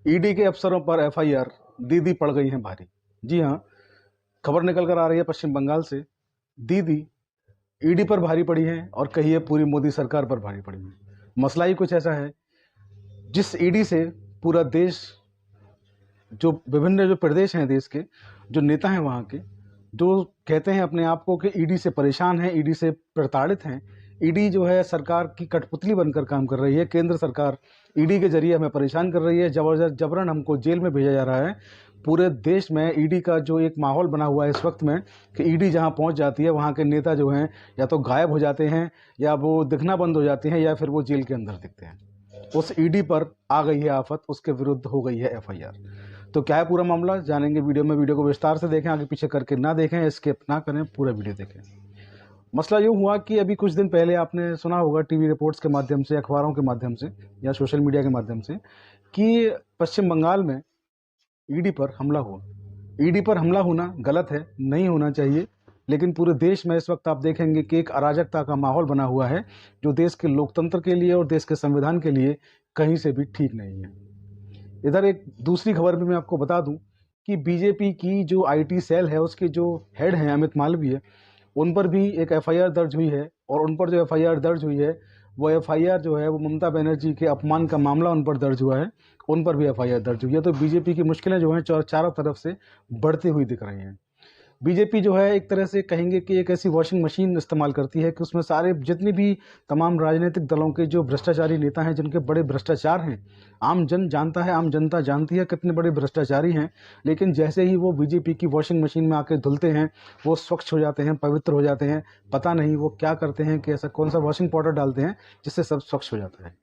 ED के अफसरों पर एफआईआर, दीदी पड़ गई हैं भारी। जी हाँ, खबर निकल कर आ रही है पश्चिम बंगाल से। दीदी ईडी पर भारी पड़ी हैं और कहिए पूरी मोदी सरकार पर भारी पड़ी हैं। मसला ही कुछ ऐसा है, जिस ईडी से पूरा देश, जो विभिन्न जो प्रदेश हैं देश के, जो नेता हैं वहाँ के, जो कहते हैं अपने आप को कि ईडी से परेशान हैं, ईडी से प्रताड़ित हैं, ईडी जो है सरकार की कठपुतली बनकर काम कर रही है। केंद्र सरकार ईडी के जरिए हमें परेशान कर रही है, जबरन हमको जेल में भेजा जा रहा है। पूरे देश में ईडी का जो एक माहौल बना हुआ है इस वक्त में कि ईडी जहां पहुंच जाती है वहां के नेता जो हैं या तो गायब हो जाते हैं, या वो दिखना बंद हो जाते हैं, या फिर वो जेल के अंदर दिखते हैं। उस ईडी पर आ गई है आफत, उसके विरुद्ध हो गई है एफआईआर। तो क्या है पूरा मामला, जानेंगे वीडियो में। वीडियो को विस्तार से देखें, आगे पीछे करके ना देखें, स्किप ना करें, पूरा वीडियो देखें। मसला यूँ हुआ कि अभी कुछ दिन पहले आपने सुना होगा टीवी रिपोर्ट्स के माध्यम से, अखबारों के माध्यम से या सोशल मीडिया के माध्यम से कि पश्चिम बंगाल में ईडी पर हमला हुआ। ईडी पर हमला होना गलत है, नहीं होना चाहिए, लेकिन पूरे देश में इस वक्त आप देखेंगे कि एक अराजकता का माहौल बना हुआ है, जो देश के लोकतंत्र के लिए और देश के संविधान के लिए कहीं से भी ठीक नहीं है। इधर एक दूसरी खबर भी मैं आपको बता दूं कि बीजेपी की जो आईटी सेल है, उसके जो हेड हैं अमित मालवीय, उन पर भी एक एफआईआर दर्ज हुई है। और उन पर जो एफआईआर दर्ज हुई है, वो एफआईआर जो है वो ममता बनर्जी के अपमान का मामला उन पर दर्ज हुआ है, उन पर भी एफआईआर दर्ज हुई है। तो बीजेपी की मुश्किलें जो हैं चारों तरफ से बढ़ती हुई दिख रही हैं। बीजेपी जो है एक तरह से कहेंगे कि एक ऐसी वॉशिंग मशीन इस्तेमाल करती है कि उसमें सारे जितने भी तमाम राजनीतिक दलों के जो भ्रष्टाचारी नेता हैं, जिनके बड़े भ्रष्टाचार हैं, आम जन जानता है, आम जनता जानती है कितने बड़े भ्रष्टाचारी हैं, लेकिन जैसे ही वो बीजेपी की वॉशिंग मशीन में आके धुलते हैं, वो स्वच्छ हो जाते हैं, पवित्र हो जाते हैं। पता नहीं वो क्या करते हैं, कि ऐसा कौन सा वॉशिंग पाउडर डालते हैं जिससे सब स्वच्छ हो जाता है।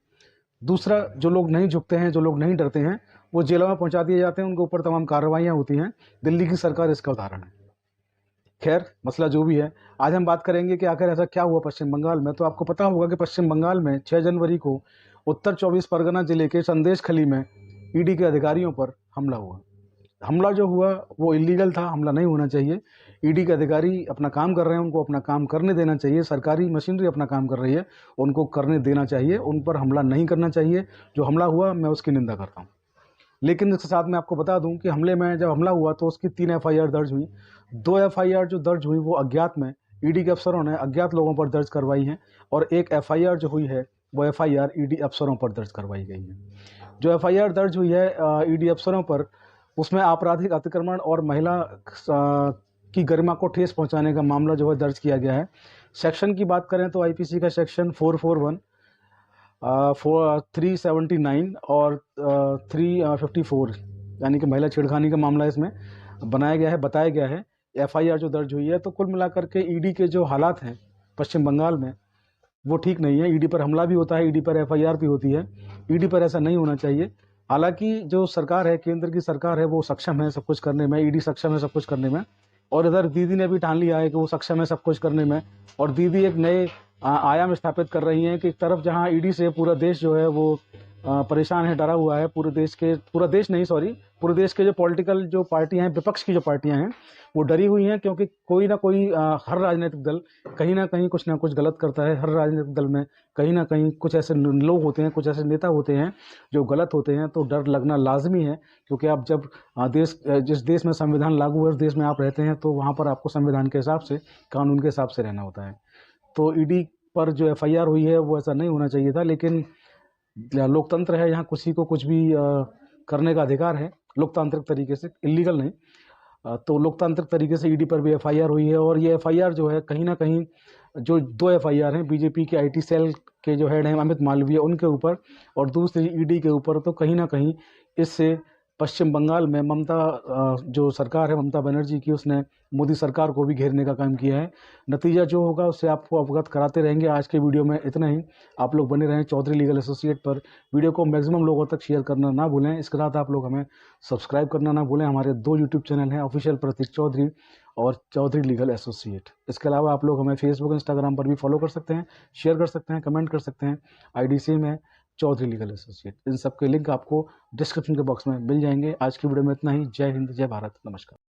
दूसरा, जो लोग नहीं झुकते हैं, जो लोग नहीं डरते हैं, वो जेलों में पहुंचा दिए जाते हैं, उनके ऊपर तमाम कार्रवाइयाँ होती हैं। दिल्ली की सरकार इसका उदाहरण है। खैर, मसला जो भी है, आज हम बात करेंगे कि आखिर ऐसा क्या हुआ पश्चिम बंगाल में। तो आपको पता होगा कि पश्चिम बंगाल में 6 जनवरी को उत्तर 24 परगना जिले के संदेश खली में ईडी के अधिकारियों पर हमला हुआ। हमला जो हुआ वो इलीगल था, हमला नहीं होना चाहिए। ईडी के अधिकारी अपना काम कर रहे हैं, उनको अपना काम करने देना चाहिए। सरकारी मशीनरी अपना काम कर रही है, उनको करने देना चाहिए, उन पर हमला नहीं करना चाहिए। जो हमला हुआ मैं उसकी निंदा करता हूँ। लेकिन इसके साथ मैं आपको बता दूं कि हमले में जब हमला हुआ तो उसकी 3 एफआईआर दर्ज हुई। 2 एफआईआर जो दर्ज हुई वो अज्ञात में ईडी के अफसरों ने अज्ञात लोगों पर दर्ज करवाई हैं, और एक एफआईआर जो हुई है वो एफआईआर ईडी अफसरों पर दर्ज करवाई गई है। जो एफआईआर दर्ज हुई है ईडी अफसरों पर, उसमें आपराधिक अतिक्रमण और महिला की गरिमा को ठेस पहुंचाने का मामला जो है दर्ज किया गया है। सेक्शन की बात करें तो आईपीसी का सेक्शन 441, 379 और 354, यानी कि महिला छेड़खानी का मामला इसमें बनाया गया है, बताया गया है। एफआईआर जो दर्ज हुई है, तो कुल मिलाकर के ईडी के जो हालात हैं पश्चिम बंगाल में वो ठीक नहीं है। ईडी पर हमला भी होता है, ईडी पर एफआईआर भी होती है। ईडी पर ऐसा नहीं होना चाहिए। हालांकि जो सरकार है, केंद्र की सरकार है, वो सक्षम है सब कुछ करने में, ईडी सक्षम है सब कुछ करने में। और इधर दीदी ने भी ठान लिया है कि वो सक्षम है सब कुछ करने में, और दीदी एक नए आयाम स्थापित कर रही हैं कि एक तरफ जहां ईडी से पूरा देश जो है वो परेशान है, डरा हुआ है। पूरे देश के जो पॉलिटिकल जो पार्टियां हैं, विपक्ष की जो पार्टियां हैं, वो डरी हुई हैं, क्योंकि कोई ना कोई हर राजनीतिक दल कहीं ना कहीं कुछ ना कुछ गलत करता है। हर राजनीतिक दल में कहीं ना कहीं कुछ ऐसे लोग होते हैं, कुछ ऐसे नेता होते हैं जो गलत होते हैं। तो डर लगना लाजमी है, क्योंकि आप जब जिस देश में संविधान लागू है, उस देश में आप रहते हैं, तो वहाँ पर आपको संविधान के हिसाब से, कानून के हिसाब से रहना होता है। तो ईडी पर जो एफआईआर हुई है वो ऐसा नहीं होना चाहिए था, लेकिन लोकतंत्र है, यहाँ किसी को कुछ भी करने का अधिकार है, लोकतांत्रिक तरीके से, इलीगल नहीं। तो लोकतांत्रिक तरीके से ईडी पर भी एफआईआर हुई है। और ये एफआईआर जो है कहीं ना कहीं, जो 2 एफआईआर हैं बीजेपी के आईटी सेल के जो हेड हैं अमित मालवीय, उनके ऊपर, और दूसरी ईडी के ऊपर, तो कहीं ना कहीं इससे पश्चिम बंगाल में जो सरकार है ममता बनर्जी की, उसने मोदी सरकार को भी घेरने का काम किया है। नतीजा जो होगा उससे आपको अवगत कराते रहेंगे। आज के वीडियो में इतना ही। आप लोग बने रहें चौधरी लीगल एसोसिएट पर। वीडियो को मैक्सिमम लोगों तक शेयर करना ना भूलें। इसके साथ आप लोग हमें सब्सक्राइब करना ना भूलें। हमारे 2 यूट्यूब चैनल हैं, ऑफिशियल प्रतीक चौधरी और चौधरी लीगल एसोसिएट। इसके अलावा आप लोग हमें फेसबुक, इंस्टाग्राम पर भी फॉलो कर सकते हैं, शेयर कर सकते हैं, कमेंट कर सकते हैं। आईडी सेम है, चौधरी लीगल एसोसिएट। इन सब के लिंक आपको डिस्क्रिप्शन के बॉक्स में मिल जाएंगे। आज की वीडियो में इतना ही। जय हिंद, जय भारत, नमस्कार।